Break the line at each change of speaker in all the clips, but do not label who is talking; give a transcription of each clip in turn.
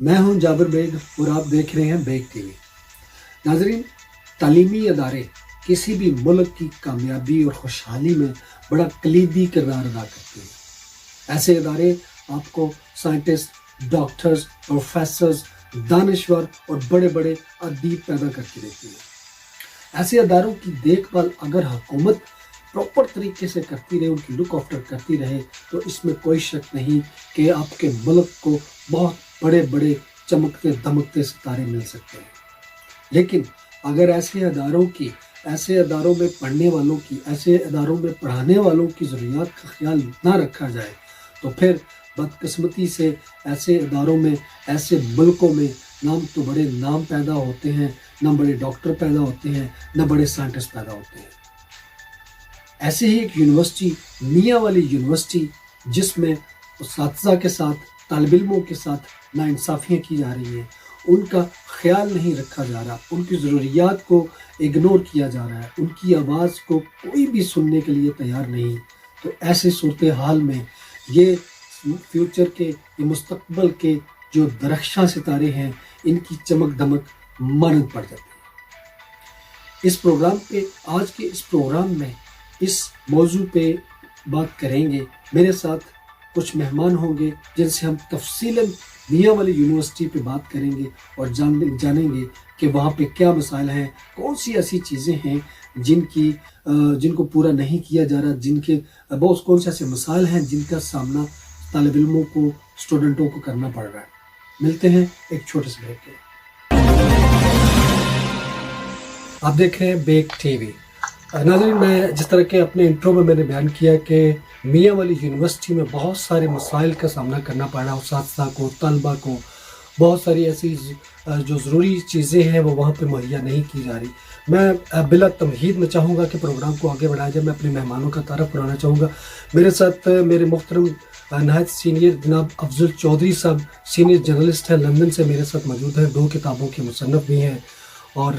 मैं हूं जाबिर बेग और आप देख रहे हैं बेग टीवी। नाजरीन, तालीमी अदारे किसी भी मुल्क की कामयाबी और खुशहाली में बड़ा कलीदी किरदार अदा करते हैं। ऐसे अदारे आपको साइंटिस्ट, डॉक्टर्स, प्रोफेसर्स, दानिश्वर और बड़े बड़े अदीब पैदा करके देती है। ऐसे अदारों की देखभाल अगर हुकूमत प्रॉपर तरीके से करती रहे, उनकी लुक आफ्टर करती रहे, तो इसमें कोई शक नहीं कि आपके मुल्क को बहुत बड़े बड़े चमकते दमकते सितारे मिल सकते हैं। लेकिन अगर ऐसे अदारों में पढ़ने वालों की, ऐसे अदारों में पढ़ाने वालों की ज़रूरियात का ख्याल ना रखा जाए, तो फिर बदकिस्मती से ऐसे अदारों में, ऐसे मुल्कों में नाम तो बड़े नाम पैदा होते हैं, ना बड़े डॉक्टर पैदा होते हैं, ना बड़े साइंटिस्ट पैदा होते हैं। ऐसे ही एक यूनिवर्सिटी, मियाँ वाली यूनिवर्सिटी, जिसमें उस्ताज़ा के साथ, तालिब इल्मों के साथ नाइंसाफ़ियाँ की जा रही हैं, उनका ख्याल नहीं रखा जा रहा, उनकी ज़रूरियात को इग्नोर किया जा रहा है, उनकी आवाज़ को कोई भी सुनने के लिए तैयार नहीं, तो ऐसे सूरत हाल में ये फ्यूचर के, ये मुस्तकबिल के जो दरख्शां सितारे हैं, इनकी चमक दमक मानद पड़ जाती है। आज के इस प्रोग्राम में इस मौजू पे बात करेंगे। मेरे साथ कुछ मेहमान होंगे जिनसे हम तफसीलन मियाँ वाली यूनिवर्सिटी पे बात करेंगे और जानेंगे कि वहाँ पे क्या मसाइल हैं, कौन सी ऐसी चीज़ें हैं जिनको पूरा नहीं किया जा रहा, बहुत कौन से ऐसे मसाइल हैं जिनका सामना तालिब इल्मों को, स्टूडेंटों को करना पड़ रहा है। मिलते हैं एक छोटे से ब्रेक के। आप देख रहे हैं बेग टीवी। नाज़रीन, मैं जिस तरह के अपने इंट्रो में मैंने बयान किया कि मियाँ वाली यूनिवर्सिटी में बहुत सारे मसाइल का सामना करना पड़ रहा है उस्ताज़ा को, तलबा को, बहुत सारी ऐसी जो ज़रूरी चीज़ें हैं वो वहाँ पे मुहैया नहीं की जा रही। मैं बिला तमहीद में चाहूँगा कि प्रोग्राम को आगे बढ़ाया जाए। मैं अपने मेहमानों का तारफ़ कराना चाहूँगा। मेरे साथ मेरे मुहतरम नहायत सीनियर जनाब अफजल चौधरी साहब, सीनियर जर्नलिस्ट हैं, लंदन से मेरे साथ मौजूद हैं। 2 किताबों के मुसन्नफ़ भी हैं और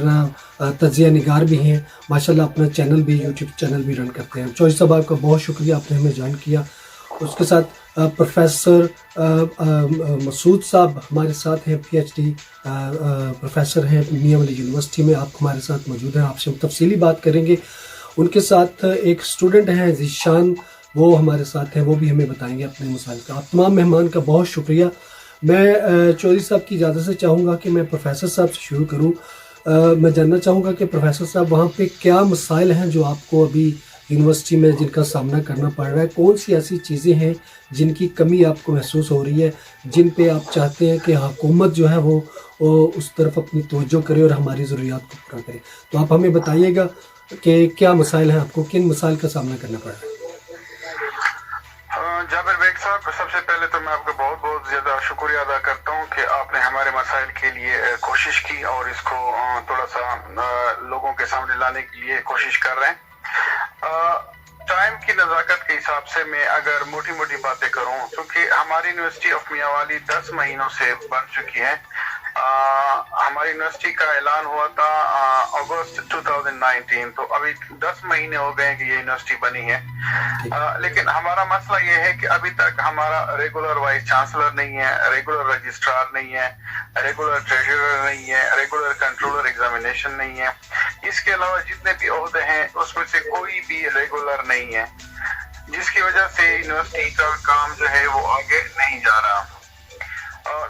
तज़िया निगार भी हैं। माशाल्लाह अपना चैनल भी, यूट्यूब चैनल भी रन करते हैं। चौधरी साहब, आपका बहुत शुक्रिया, आपने हमें ज्वाइन किया। उसके साथ प्रोफेसर मसूद साहब हमारे साथ हैं, PhD प्रोफेसर हैं मियाँ वाली यूनिवर्सिटी में। आप हमारे साथ मौजूद हैं, आपसे हम तफसीली बात करेंगे। उनके साथ एक स्टूडेंट हैं ज़ीशान, वो हमारे साथ हैं, वो भी हमें बताएंगे अपने मसाइल का। आप तमाम मेहमान का बहुत शुक्रिया। मैं चौधरी साहब की इजाज़त से चाहूँगा कि मैं प्रोफेसर साहब से शुरू करूँ। मैं जानना चाहूँगा कि प्रोफेसर साहब, वहाँ पे क्या मसाइल हैं जो आपको अभी यूनिवर्सिटी में जिनका सामना करना पड़ रहा है? कौन सी ऐसी चीज़ें हैं जिनकी कमी आपको महसूस हो रही है, जिन पे आप चाहते हैं कि हुकूमत जो है वो उस तरफ अपनी तवज्जो करे और हमारी ज़रूरियात को पूरा करे? तो आप हमें बताइएगा कि क्या मसाइल हैं, आपको किन मसाइल का सामना करना पड़ रहा है?
जाबिर बेग साहब, सबसे पहले तो मैं आपका बहुत बहुत ज़्यादा शुक्रिया अदा करता हूँ कि आपने हमारे मसाइल के लिए कोशिश की और इसको थोड़ा सा लोगों के सामने लाने के लिए कोशिश कर रहे हैं। टाइम की नज़ाकत के हिसाब से मैं अगर मोटी मोटी बातें करूँ, क्योंकि हमारी यूनिवर्सिटी ऑफ मियाँ वाली 10 महीनों से बन चुकी है। हमारी यूनिवर्सिटी का ऐलान हुआ था अगस्त 2019, तो अभी 10 महीने हो गए कि ये यूनिवर्सिटी बनी है। लेकिन हमारा मसला ये है कि अभी तक हमारा रेगुलर वाइस चांसलर नहीं है, रेगुलर रजिस्ट्रार नहीं है, रेगुलर ट्रेजरर नहीं है, रेगुलर कंट्रोलर एग्जामिनेशन नहीं है। इसके अलावा जितने भी ओहदे हैं उसमें से कोई भी रेगुलर नहीं है, जिसकी वजह से यूनिवर्सिटी का काम जो है वो आगे नहीं जा रहा।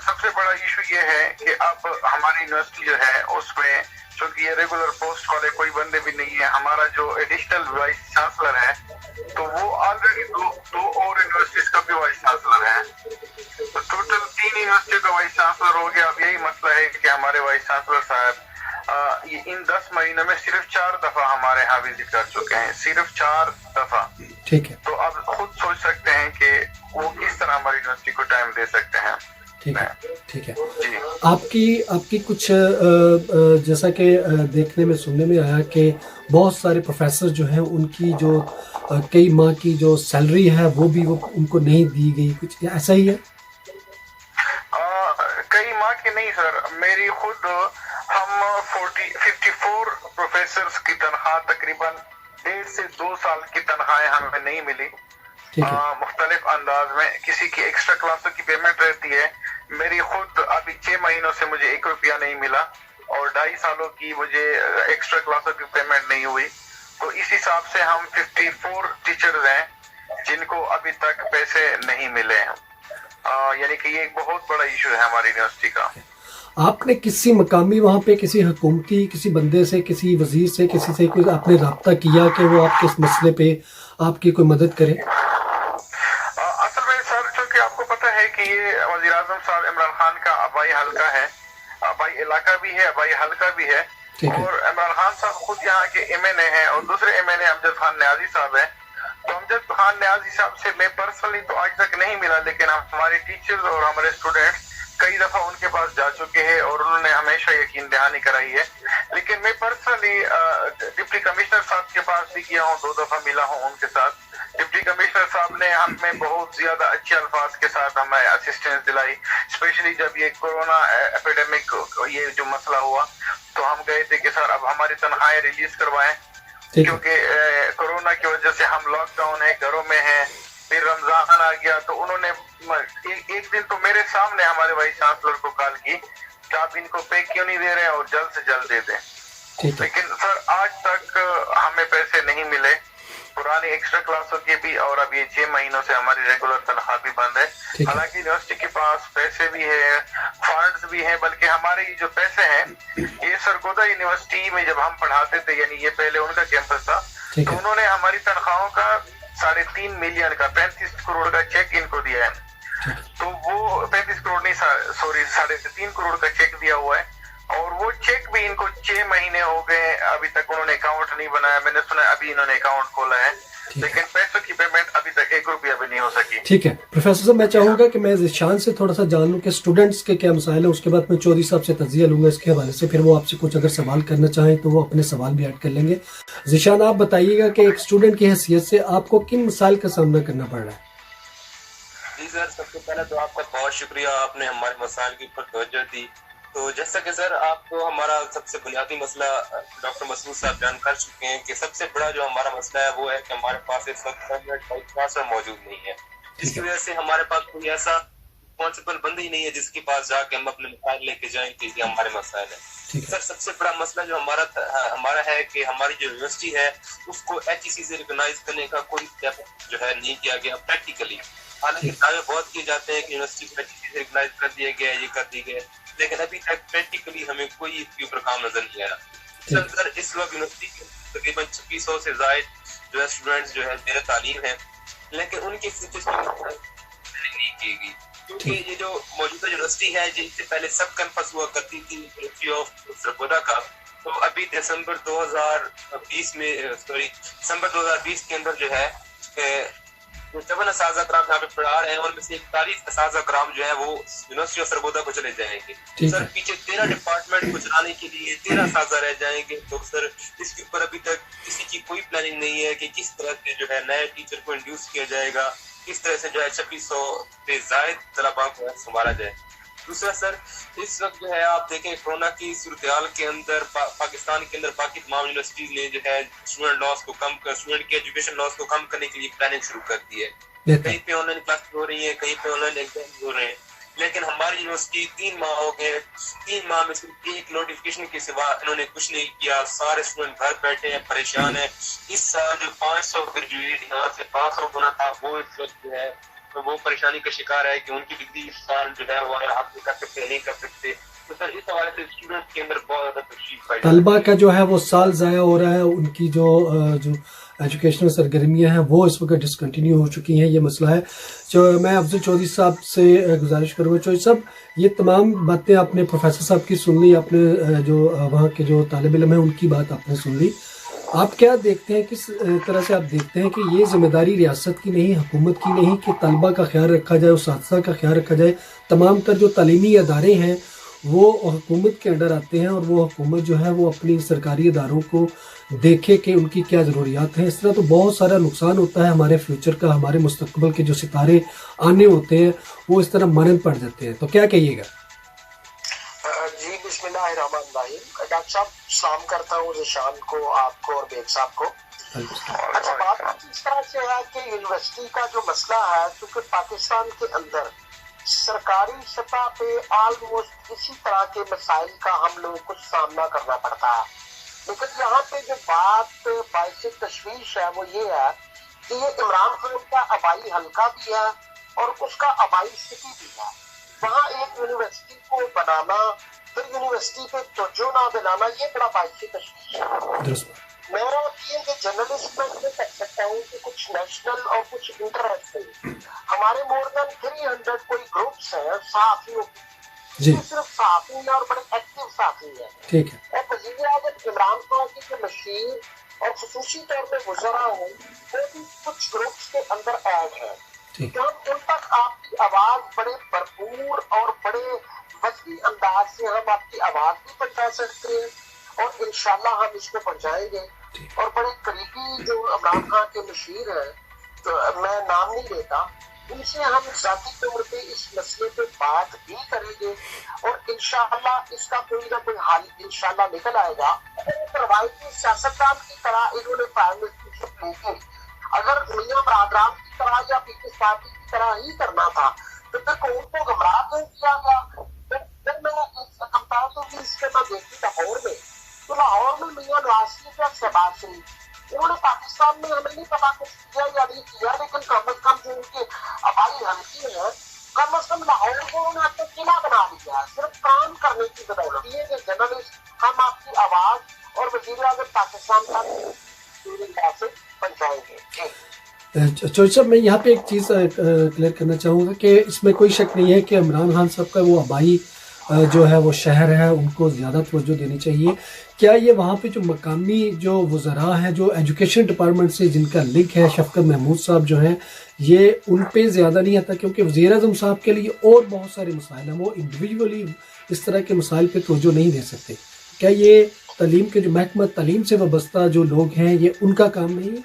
सबसे बड़ा इशू ये है कि अब हमारी यूनिवर्सिटी जो है उसमें, क्योंकि ये रेगुलर पोस्ट वाले कोई बंदे भी नहीं है, हमारा जो एडिशनल वाइस चांसलर है तो वो ऑलरेडी दो और यूनिवर्सिटीज का भी वाइस चांसलर है, तो टोटल 3 यूनिवर्सिटी का वाइस चांसलर हो गया। अब यही मसला है कि हमारे वाइस चांसलर साहब ये इन 10 महीनों में सिर्फ 4 दफा हमारे यहाँ विजिट कर चुके हैं, सिर्फ 4 दफा।
ठीक है,
तो आप खुद सोच सकते हैं कि वो किस तरह हमारी यूनिवर्सिटी को टाइम दे सकते हैं।
ठीक है। आपकी कुछ जैसा कि देखने में, सुनने में आया कि बहुत सारे प्रोफेसर जो हैं उनकी जो कई माह की जो सैलरी है वो उनको नहीं दी गई, कुछ ऐसा ही है?
कई माह की नहीं सर, मेरी खुद हम 54 प्रोफेसर्स की तनख्वाह तकरीबन 1.5 से 2 साल की तनख्वाहें हमें नहीं मिली। मुख्तलिफ अंदाज में किसी की एक्स्ट्रा क्लासों की पेमेंट रहती है, मेरी खुद अभी 6 महीनों से मुझे 1 रुपया नहीं मिला और 2.5 सालों की मुझे एक्स्ट्रा क्लासों की पेमेंट नहीं हुई। तो इस हिसाब से हम 54 टीचर्स हैं जिनको अभी तक पैसे नहीं मिले हैं। यानी कि ये एक बहुत बड़ा इशू है हमारी यूनिवर्सिटी का।
आपने किसी मकामी वहाँ पे किसी हुकूमती किसी बंदे से किसी वजीर से किसी से कोई आपने रब्ता किया कि वो आपके इस मसले पे आपकी कोई मदद करे?
असल में सर, चूंकि आपको पता है कि ये वजीर आजम साहब इमरान खान का आबाई हल्का है, आबाई इलाका भी है, आबाई हल्का भी है, और इमरान खान साहब खुद यहाँ के MNA हैं और दूसरे MNA अमजद खान न्याजी साहब हैं। तो अमजद खान न्याजी साहब से मैं पर्सनली तो आज तक नहीं मिला, लेकिन हमारे टीचर्स और हमारे स्टूडेंट्स कई दफा उनके पास जा चुके हैं और उन्होंने हमेशा यकीन दहानी कराई है। लेकिन मैं पर्सनली डिप्टी कमिश्नर साहब के पास भी गया हूँ, 2 दफा मिला हूँ उनके साथ। डिप्टी कमिश्नर साहब ने हमें बहुत ज्यादा अच्छे अल्फाज के साथ हमें असिस्टेंस दिलाई, स्पेशली जब ये कोरोना एपिडेमिक ये जो मसला हुआ तो हम गए थे कि सर अब हमारी तनख्वाहें रिलीज करवाएं, क्योंकि कोरोना की वजह से हम लॉकडाउन है, घरों में हैं। फिर रमजान आ गया तो उन्होंने एक दिन तो मेरे सामने हमारे वाइस चांसलर को कॉल की कि आप इनको पे क्यों नहीं दे रहे हैं और जल्द से जल्द दे दें। लेकिन सर आज तक हमें पैसे नहीं मिले, पुरानी एक्स्ट्रा क्लासों के भी, और अब ये 6 महीनों से हमारी रेगुलर तनख्वाह भी बंद है। हालांकि यूनिवर्सिटी के पास पैसे भी है, फंड्स भी हैं, बल्कि हमारे ये जो पैसे हैं ये सरगोदा यूनिवर्सिटी में जब हम पढ़ाते थे, यानी ये पहले उनका कैंपस था, तो उन्होंने हमारी तनख्वाहों का 3.5 मिलियन का 35 करोड़ का चेक इनको दिया है। तो वो 35 करोड़ नहीं, सॉरी 3.5 करोड़ का चेक दिया हुआ है, और वो चेक भी इनको 6 महीने हो गए, अभी तक उन्होंने अकाउंट नहीं बनाया। मैंने सुना अभी इन्होंने अकाउंट खोला है, लेकिन पैसों की पेमेंट अभी तक 1 रुपया भी नहीं हो सकी।
ठीक है प्रोफेसर साहब, मैं चाहूंगा कि मैं ज़िशान से थोड़ा सा जान लूं कि स्टूडेंट्स के क्या मसाइल है, उसके बाद मैं चौधरी साहब से तज्जिया लूंगा इसके हवाले से, फिर वो आपसे कुछ अगर सवाल करना चाहें तो वो अपने सवाल भी ऐड कर लेंगे। ज़िशान, आप बताइएगा कि एक स्टूडेंट की हैसियत से आपको किन मसाइल का सामना करना पड़ रहा है?
जी सर, सबसे पहले तो आपका बहुत शुक्रिया, आपने हमारे मसाइल के ऊपर तवज्जो दी। तो जैसा कि सर आपको हमारा सबसे बुनियादी मसला डॉक्टर मसूद साहब बयान कर चुके हैं कि सबसे बड़ा जो हमारा मसला है वो है कि हमारे पास इस वक्त परमानेंट मौजूद नहीं है, जिसकी वजह से हमारे पास कोई ऐसा रिस्पॉन्सिबल बंदा ही नहीं है जिसके पास जाके हम अपने मसाइल लेके जाएं कि ये हमारे मसाइल है। सर सबसे बड़ा मसला जो हमारा है कि हमारी जो यूनिवर्सिटी है उसको HEC से रिकॉग्नाइज करने का कोई स्टेप जो है नहीं किया गया प्रैक्टिकली। हालांकि दावे बहुत किए जाते हैं कि यूनिवर्सिटी को HEC से रिकॉग्नाइज कर दिया गया, ये कर दिए गए, लेकिन अभी तक प्रैक्टिकली हमें कोई इसके ऊपर काम नजर नहीं आया। सर इस वक्त यूनिवर्सिटी के तकरीबन 2600 से ज्यादा जो है स्टूडेंट्स जो है मेरे तालीम है, लेकिन उनकी नहीं की गई, क्योंकि ये जो मौजूदा यूनिवर्सिटी है जिनसे पहले सब कैंपस हुआ करती थी यूनिवर्सिटी ऑफ सरगोदा का, तो अभी दिसंबर 2020 के अंदर जो है जो 54 असातिज़ा कराम यहाँ पे पढ़ा रहे हैं, उनमें से 41 असातिज़ा कराम जो है वो यूनिवर्सिटी ऑफ सरगोदा को चले जाएंगे। सर पीछे 13 डिपार्टमेंट को चलाने के लिए 13 असातिज़ा रह जाएंगे। तो सर इसके ऊपर अभी तक किसी की कोई प्लानिंग नहीं है कि किस तरह से जो है नए टीचर को इंड्यूस किया जाएगा, किस तरह से जो है 2600 से ज्यादा तलबा को संभाला जाए। दूसरा सर इस वक्त जो है आप देखें कोरोना की सूरत-ए-हाल के अंदर पाकिस्तान के अंदर बाकी तमाम यूनिवर्सिटीज ने जो है स्टूडेंट के एजुकेशन लॉस को कम करने के लिए प्लानिंग शुरू कर दी है। कहीं पे ऑनलाइन क्लास हो रही है, कहीं पे ऑनलाइन एग्जाम हो रहे हैं, लेकिन हमारी यूनिवर्सिटी 3 माह हो गए, 3 माह में सिर्फ एक नोटिफिकेशन के सिवा इन्होंने कुछ नहीं किया। सारे स्टूडेंट घर बैठे हैं, परेशान है। इस साल जो 500 ग्रेजुएट यहाँ से 500 होना था वो इस वक्त जो है तो वो परेशानी का शिकार है कि उनकी डिग्री इस साल जो है वो हासिल कर सकते नहीं कर सकते। तो सर इस हवाले से स्टूडेंट्स के अंदर बहुत ज्यादा तशवीश है,
तलबा का जो है वो साल ज़ाया हो रहा है, उनकी जो एजुकेशनल सरगर्मियां हैं वो इस वक्त डिसकंटिन्यू हो चुकी हैं। ये मसला है जो मैं अफजल चौधरी साहब से गुजारिश करूँगा। चौधरी साहब, ये तमाम बातें आपने प्रोफेसर साहब की सुन ली, आपने जो वहाँ के जो तालिब इल्म है उनकी बात आपने सुन ली। आप क्या देखते हैं, किस तरह से आप देखते हैं कि ये जिम्मेदारी रियासत की नहीं, हुकूमत की नहीं कि तलबा का ख्याल रखा जाए, उस्ताद का ख्याल रखा जाए? तमाम तर जो तालीमी अदारे हैं वो हुकूमत के अंडर आते हैं और वो हुकूमत जो है वो अपनी सरकारी इदारों को देखे कि उनकी क्या ज़रूरियात हैं। इस तरह तो बहुत सारा नुकसान होता है हमारे फ्यूचर का, हमारे मुस्तकबल के जो सितारे आने होते हैं वो इस तरह मानद पड़ जाते हैं। तो क्या कहिएगा?
जी बिस्मिल्लाहिर्रहमानिर्रहीम। डॉक्टर साहब सलाम करता हूँ ज़िशान को, आपको और बेग साहब को। अच्छा, बात इस तरह से है कि यूनिवर्सिटी का जो मसला है, क्योंकि पाकिस्तान के अंदर सरकारी सतह पे ऑलमोस्ट इसी तरह के मसाइल का हम लोगों को सामना करना पड़ता है। लेकिन यहाँ पे जो बात बाइस तशवीश है वो ये है कि ये इमरान खान का आबाई हल्का भी है और उसका आबाई सिटी भी है। वहाँ एक यूनिवर्सिटी को बनाना, फिर यूनिवर्सिटी पे तवज्जो ना दिलाना, ये बड़ा बाइस तशवीश है। मैं ये जर्नलिस्ट में ये कह सकता हूँ कि कुछ नेशनल और कुछ इंटरनेशनल हमारे मोर देन 300 कोई ग्रुप्स हैं सहाफियों की, सिर्फ सहाफी हैं और बड़े एक्टिव सहाफी हैं।
ठीक है।
और वज़ीर आज़म इमरान खान की जो मशीर और खुसूसी तौर पे वज़रा हूँ वो भी कुछ ग्रुप्स के अंदर ऐड है। तो हम उन तक आपकी आवाज बड़े भरपूर और बड़े वसी अंदाज से हम आपकी आवाज भी पहुंचा सकते हैं और इंशाल्लाह हम इसको पहुंचाएंगे। और बड़े करीबी जो इमरान खान के मशीर हैं, तो मैं नाम नहीं लेता, उनसे हम ज़ाती तौर पे इस मसले पे बात भी करेंगे और इंशाल्लाह इसका कोई ना कोई हल इंशाल्लाह निकल आएगा। रवायती सियासतदान की तरह इन्होंने प्राइम मिनिस्टरशिप लेके अगर मियां बरादरान की तरह या पीपल्स पार्टी की तरह ही करना था तो फिर कौन को गुमराह क्यों किया गया? फिर मैं कंपैरेटिवली इसके मैं देखी लाहौर में, तो लाहौर में मियां नवाज शरीफ या शहबाज शरीफ इन्होंने पाकिस्तान में हमें नहीं पता कुछ किया या नहीं किया, लेकिन कम अज कम जो उनके आबाई हल्की है कम अज कम लाहौर को उन्होंने अपना किला बना लिया है सिर्फ काम करने की बदौलत। ये जर्नलिस्ट हम आपकी आवाज और वज़ीर आज़म पाकिस्तान तक पहुंचाएंगे।
चौधरी साहब, मैं यहाँ पे एक चीज़ क्लियर करना चाहूँगा कि इसमें कोई शक नहीं है कि इमरान खान साहब का वो आबाई जो है वो शहर है, उनको ज़्यादा तवज्जो देनी चाहिए। क्या ये वहाँ पे जो मकामी जो वज़रा हैं, जो एजुकेशन डिपार्टमेंट से जिनका लिंक है, शफकत महमूद साहब जो हैं, ये उन पे ज़्यादा नहीं आता? क्योंकि वज़ीर आज़म साहब के लिए और बहुत सारे मसाइल हैं, वो इंडिविजुअली इस तरह के मसाइल पे तवज्जो नहीं दे सकते। क्या ये तालीम के जो महकमा तालीम से वाबस्ता जो लोग हैं, ये उनका काम नहीं है?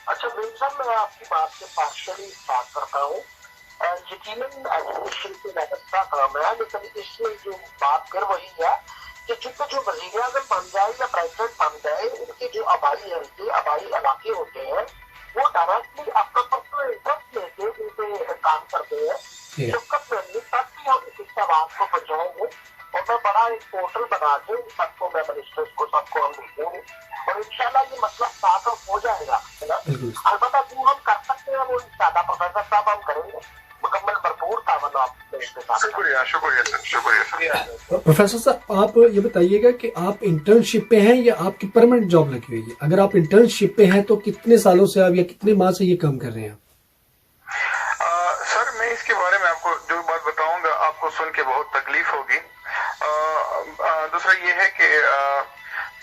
अच्छा मेम साहब, मैं आपकी बात से पार्शली बात करता हूँ। यकीनन एजुकेशन की व्यवस्था काम है, लेकिन इसमें जो बात फिर वही है कि चूंकि जो वज़ीर आज़म बन जाए या प्रेसिडेंट बन जाए, उनके जो आबाई हल्के आबाई इलाके होते हैं वो डायरेक्टली अपना पर्सनल इंटरेस्ट लेके उन पे काम करते हैं। शफकत महमूद तक भी हम इस आवाज को पहुंचाएंगे और मैं बड़ा एक पोर्टल बना के सबको, मैं मिनिस्टर्स को सबको हम भेजेंगे और इंशाल्लाह ये मसला साफ हो जाएगा। अलबत्ता जो हम कर सकते हैं वो ज्यादा प्रोफेसर साहब हम करेंगे, मुकम्मल भरपूर तावन आप इसके साथ।
शुक्रिया शुक्रिया सर, शुक्रिया सर।
प्रोफेसर साहब, आप ये बताइएगा कि आप इंटर्नशिप पे हैं या आपकी परमानेंट जॉब लगी हुई है? अगर आप इंटर्नशिप पे हैं तो कितने सालों से आप या कितने माह से ये काम कर रहे हैं?
सर मैं इसके बारे में आपको जो बात बताऊंगा आपको सुन के बहुत तकलीफ होगी। दूसरा ये है कि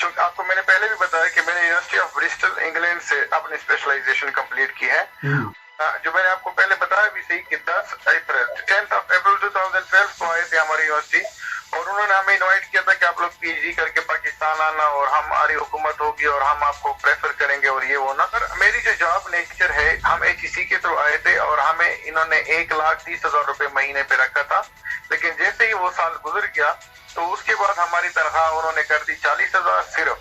जो आपको मैंने पहले भी बताया कि मैंने यूनिवर्सिटी ऑफ ब्रिस्टल इंग्लैंड से अपनी स्पेशलाइजेशन कंप्लीट की है। जो मैंने आपको पहले बताया भी सही कि 10 अप्रैल 2012 को आए थे हमारी यूनिवर्सिटी और उन्होंने हमें इनवाइट किया था कि आप लोग पीएचडी करके पाकिस्तान आना और हमारी हुकूमत होगी और हम आपको प्रेफर करेंगे और ये वो ना। सर मेरी जो जॉब नेचर है, हम HEC के थ्रू आए थे और हमें इन्होंने 1,30,000 रुपए महीने पे रखा था, लेकिन जैसे ही वो साल गुजर गया तो उसके बाद हमारी तनख्वाह उन्होंने कर दी 40,000 सिर्फ,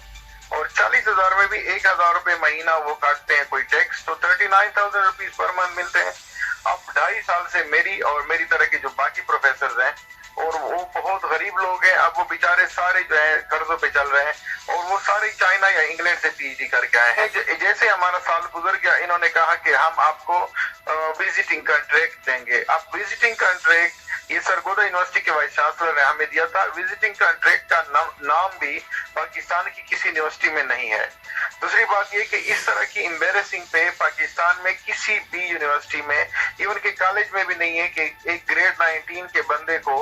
और 40,000 में भी 1,000 रुपए महीना वो काटते हैं कोई टैक्स, तो 39,000 रुपीज पर मंथ मिलते हैं। अब 2.5 साल से मेरी और मेरी तरह के जो बाकी प्रोफेसर हैं और वो बहुत गरीब लोग हैं, अब वो बेचारे सारे जो है कर्जों पे चल रहे हैं और वो सारे चाइना या इंग्लैंड से पीएचडी करके आए हैं। जैसे हमारा साल गुजर गया, इन्होंने कहा कि हम आपको विजिटिंग कॉन्ट्रैक्ट देंगे। अब विजिटिंग कॉन्ट्रैक्ट ये सरगोदा यूनिवर्सिटी के वाइस चांसलर ने हमें दिया था। विजिटिंग कॉन्ट्रैक्ट का नाम भी पाकिस्तान की किसी यूनिवर्सिटी में नहीं है। दूसरी बात ये कि इस तरह की एम्बेरसिंग पे पाकिस्तान में किसी भी यूनिवर्सिटी में, इवन के कॉलेज में भी नहीं है कि एक ग्रेड 19 के बंदे को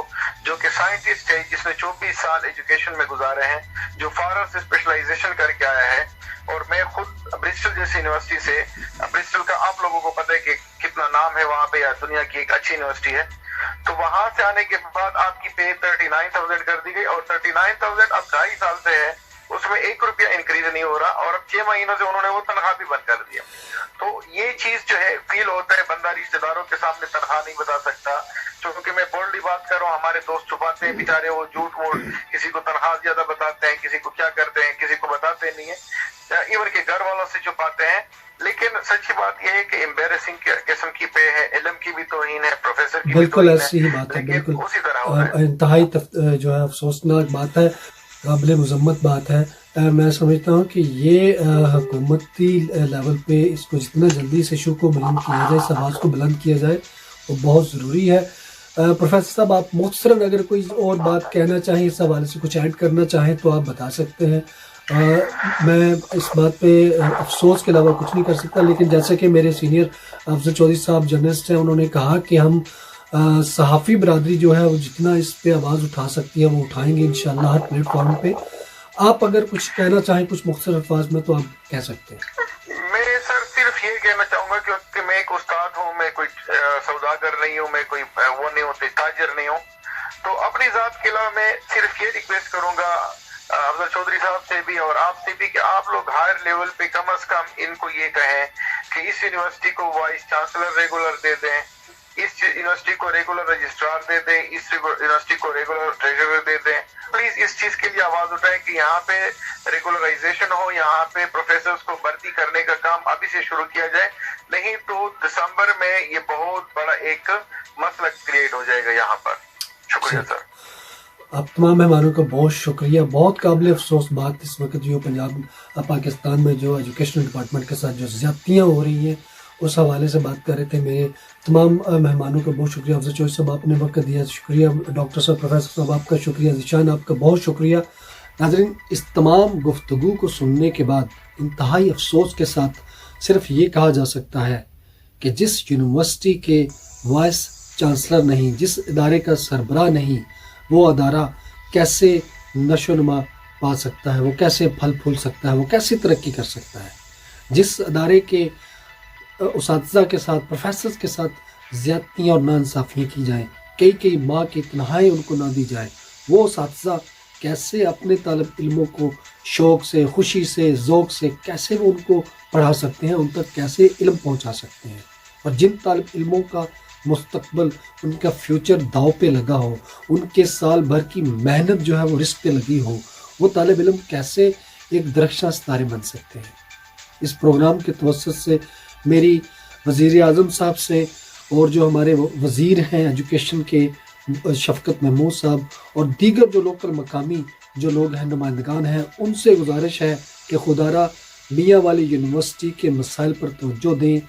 जो कि साइंटिस्ट है, जिसने 24 साल एजुकेशन में गुजारे हैं, जो फॉरेन से स्पेशलाइजेशन करके आया है, और मैं खुद ब्रिस्टल जैसी यूनिवर्सिटी से, ब्रिस्टल का आप लोगों को पता है कि कितना नाम है वहां पे, या दुनिया की एक अच्छी यूनिवर्सिटी है, तो वहां से आने के बाद आपकी पे 39,000 कर दी गई और 39,000 अब 2.5 साल से है, उसमें 1 रुपया इंक्रीज नहीं हो रहा और अब 6 महीनों से उन्होंने वो तनख्वाह भी बंद कर दिया। तो ये चीज जो है फील होता है, बंदा रिश्तेदारों के सामने तनख्वाह नहीं बता सकता, क्योंकि मैं बोल्डली बात कर रहा हूँ, हमारे दोस्त छुपाते हैं बेचारे, वो झूठ मूठ किसी को तनख्वाह ज्यादा बताते हैं, किसी को क्या करते हैं, किसी को बताते नहीं है, इवन के घर वालों से छुपाते हैं। लेकिन लेकिन सच्ची बात यह है कि एम्बेरसिंग किस्म की पे है, इल्म की भी तौहीन है, प्रोफेसर की
बिल्कुल
भी
ऐसी ही बात है, बिल्कुल
उसी तरह हो रहा है।
इंतहाई जो है अफसोसनाक बात है, काबिल मजम्मत बात है। मैं समझता हूँ कि ये हुकूमती लेवल पे इसको जितना जल्दी से इशू को बुलंद किया जाए, इस आवाज़ को बुलंद किया जाए, वो बहुत ज़रूरी है। प्रोफेसर साहब, आप मुख्तसरन अगर कोई और बात कहना चाहें, इस हवाले से कुछ ऐड करना चाहें तो आप बता सकते हैं। मैं इस बात पे अफसोस के अलावा कुछ नहीं कर सकता, लेकिन जैसे कि मेरे सीनियर अफजल चौधरी साहब जर्नलिस्ट हैं, उन्होंने कहा कि हम सहाफ़ी बरादरी जो है वो जितना इस पे आवाज़ उठा सकती है वो उठाएंगे इंशाअल्लाह हर प्लेटफॉर्म पे। आप अगर कुछ कहना चाहें कुछ मुख्तसर अल्फाज में तो आप कह सकते हैं।
मैं सर सिर्फ ये कहना चाहूँगा क्योंकि मैं एक उस्ताद हूँ, मैं कोई सौदागर नहीं हूँ, मैं कोई वो नहीं हूँ, ताजर नहीं हूँ, तो अपनी ज़ात के अलावा मैं सिर्फ ये रिक्वेस्ट करूँगा अफजल चौधरी साहब से भी और आपसे भी कि आप लोग हायर लेवल पे कम अज कम इनको ये कहें कि इस यूनिवर्सिटी को वाइस चांसलर रेगुलर दे दें, इस यूनिवर्सिटी को रेगुलर रजिस्ट्रार दे दें, इस यूनिवर्सिटी को रेगुलर ट्रेजरर दे दें। प्लीज इस चीज के लिए आवाज उठाएं कि यहाँ पे रेगुलराइजेशन हो, यहाँ पे प्रोफेसर्स को भर्ती करने का काम अभी से शुरू किया जाए, नहीं तो दिसंबर में ये बहुत बड़ा एक मसला क्रिएट हो जाएगा यहाँ पर। शुक्रिया सर।
आप तमाम मेहमानों का बहुत शुक्रिया। बहुत काबिल अफसोस बात इस वक्त जो पंजाब पाकिस्तान में जो एजुकेशन डिपार्टमेंट के साथ जो ज़्यादतियाँ हो रही हैं उस हवाले से बात कर रहे थे। मेरे तमाम मेहमानों का बहुत शुक्रिया। अफजल चौधरी साहब आपने वक्त दिया, शुक्रिया। डॉक्टर साहब, प्रोफेसर साहब आपका शुक्रिया। ज़ीशान आपका बहुत शुक्रिया। नाज़रीन, इस तमाम गुफ्तगू को सुनने के बाद इंतहाई अफसोस के साथ सिर्फ ये कहा जा सकता है कि जिस यूनिवर्सिटी के वाइस चांसलर नहीं, जिस इदारे का सरबराह नहीं, वो अदारा कैसे नशोनुमा पा सकता है, वो कैसे फल फूल सकता है, वो कैसे तरक्की कर सकता है। जिस अदारे के उसातिज़ा के साथ, प्रोफेसर्स के साथ ज़्यादतियाँ और नाइंसाफ़ियाँ की जाएँ, कई माँ की तनहाई उनको ना दी जाए, वो उसातिज़ा कैसे अपने तालिब इल्मों को शौक़ से, खुशी से, ज़ौक़ से कैसे वो उनको पढ़ा सकते हैं, उन तक कैसे इल्म पहुँचा सकते हैं। और जिन तालिब इल्मों का मुस्तकबल, उनका फ्यूचर दाव पे लगा हो, उनके साल भर की मेहनत जो है वो रिस्क पे लगी हो, वो तालिब इल्म कैसे एक दरख्शां सितारे बन सकते हैं। इस प्रोग्राम के तवस्सुत से मेरी वज़ीर आज़म साहब से और जो हमारे वज़ीर हैं एजुकेशन के शफ़कत महमूद साहब और दीगर जो लोकल मकामी जो लोग हैं, नुमाइंदगान हैं, उनसे गुजारिश है कि खुदारा मियाँ वाली यूनिवर्सिटी के मसाइल पर तवज्जो दें,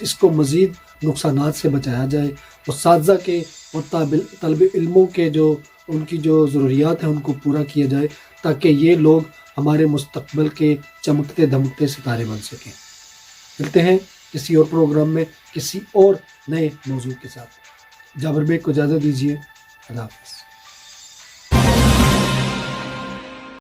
इसको मज़ीद नुकसानात से बचाया जाए, उस्ताज़ा के और तलब इल्मों के जो उनकी जो ज़रूरियात हैं उनको पूरा किया जाए, ताकि ये लोग हमारे मुस्तकबिल के चमकते धमकते सितारे बन सकें। मिलते हैं किसी और प्रोग्राम में किसी और नए मौजू के साथ। जाबिर बेग को इजाज़त दीजिए। अल्लाह हाफ़िज़।